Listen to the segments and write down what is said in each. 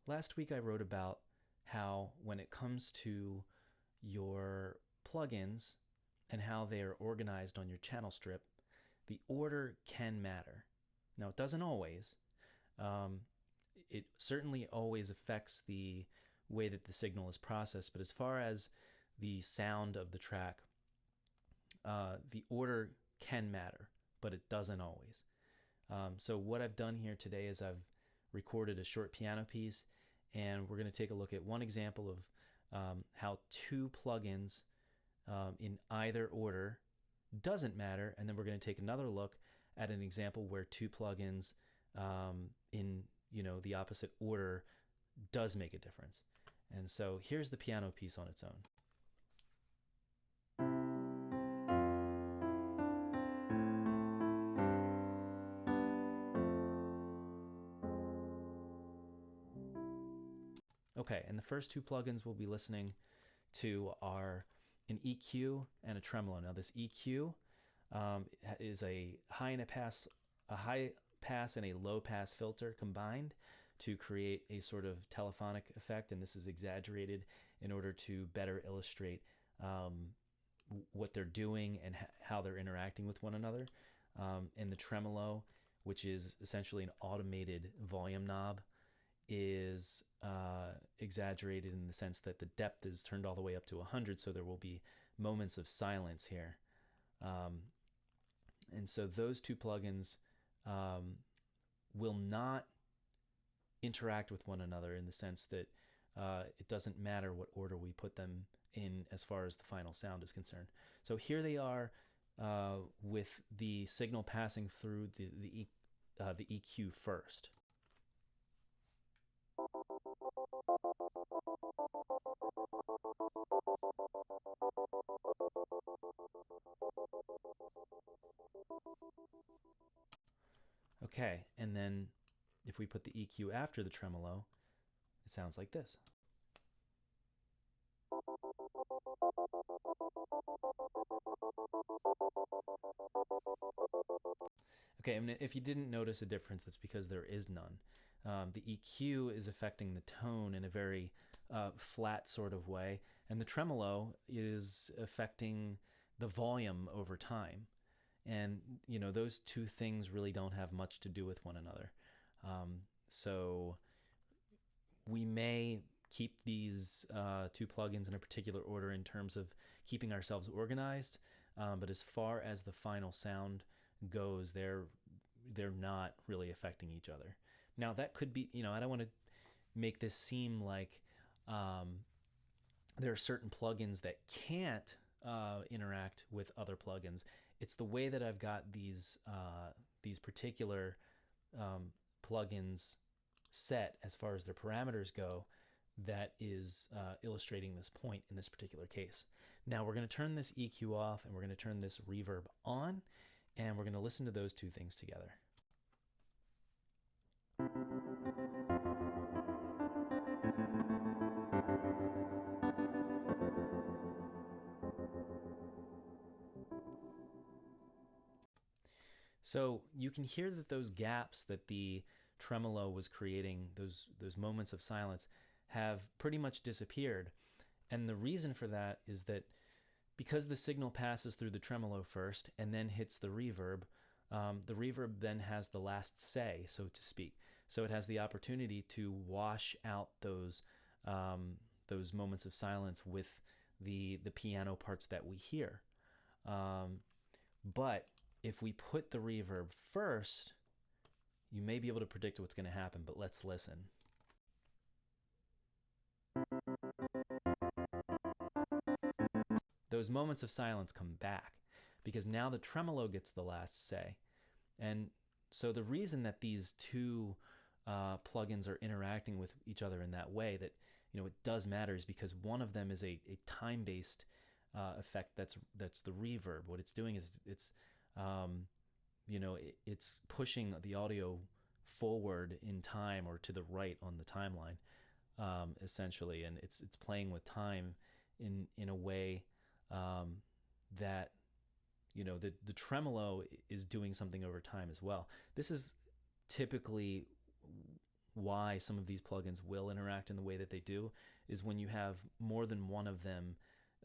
last week I wrote about how when it comes to your plugins and how they are organized on your channel strip, the order can matter. Now, it doesn't always. It certainly always affects the way that the signal is processed, but as far as the sound of the track, the order can matter, but it doesn't always. So what I've done here today is I've recorded a short piano piece, and we're going to take a look at one example of how two plugins in either order doesn't matter, and then we're going to take another look at an example where two plugins in the opposite order does make a difference. And so here's the piano piece on its own. Okay, and the first two plugins we'll be listening to are an EQ and a tremolo. Now this EQ is a high pass and a low pass filter combined to create a sort of telephonic effect, and this is exaggerated in order to better illustrate what they're doing and how they're interacting with one another. And the tremolo, which is essentially an automated volume knob, is exaggerated in the sense that the depth is turned all the way up to 100, so there will be moments of silence here. And so those two plugins will not interact with one another in the sense that it doesn't matter what order we put them in as far as the final sound is concerned. So here they are with the signal passing through the EQ first. Okay, and then if we put the EQ after the tremolo, it sounds like this. Okay, I mean, if you didn't notice a difference, that's because there is none. The EQ is affecting the tone in a very flat sort of way, and the tremolo is affecting the volume over time. And, those two things really don't have much to do with one another. So we may keep these two plugins in a particular order in terms of keeping ourselves organized, but as far as the final sound goes, they're not really affecting each other. Now that could be, I don't want to make this seem like there are certain plugins that can't interact with other plugins. It's the way that I've got these particular plugins set as far as their parameters go that is illustrating this point in this particular case. Now we're going to turn this EQ off and we're going to turn this reverb on, and we're going to listen to those two things together. So you can hear that those gaps that the tremolo was creating, those moments of silence, have pretty much disappeared. And the reason for that is that because the signal passes through the tremolo first and then hits the reverb then has the last say, so to speak. So it has the opportunity to wash out those moments of silence with the piano parts that we hear. But if we put the reverb first, you may be able to predict what's going to happen, but let's listen. Those moments of silence come back because now the tremolo gets the last say. And so the reason that these two plugins are interacting with each other in that way, that it does matter, is because one of them is a time-based effect. That's the reverb. What it's doing is it's pushing the audio forward in time or to the right on the timeline, essentially, and it's playing with time in a way that the tremolo is doing something over time as well. This is typically why some of these plugins will interact in the way that they do is when you have more than one of them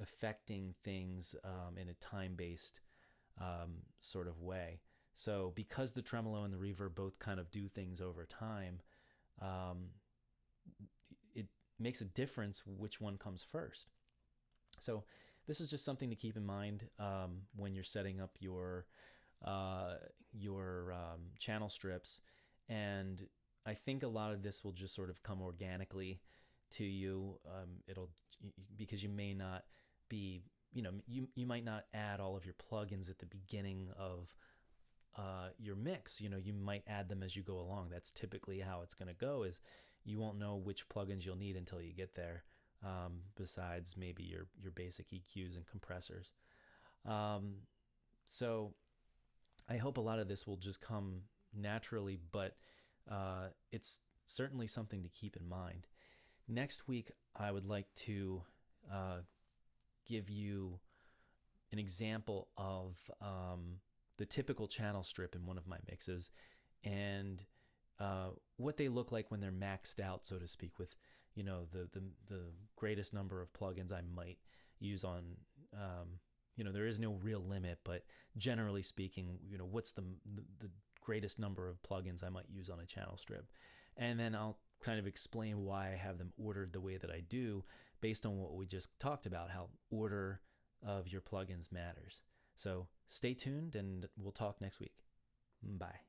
affecting things in a time-based sort of way. So because the tremolo and the reverb both kind of do things over time, it makes a difference which one comes first. So this is just something to keep in mind when you're setting up your channel strips. And I think a lot of this will just sort of come organically to you. Because you may not be, you might not add all of your plugins at the beginning of your mix. You might add them as you go along. That's typically how it's going to go, is you won't know which plugins you'll need until you get there, besides maybe your basic EQs and compressors. So I hope a lot of this will just come naturally, but it's certainly something to keep in mind. Next week, I would like to give you an example of the typical channel strip in one of my mixes, and what they look like when they're maxed out, so to speak, with the greatest number of plugins I might use on. There is no real limit, but generally speaking, what's the greatest number of plugins I might use on a channel strip, and then I'll kind of explain why I have them ordered the way that I do, based on what we just talked about, how order of your plugins matters. So stay tuned, and we'll talk next week. Bye.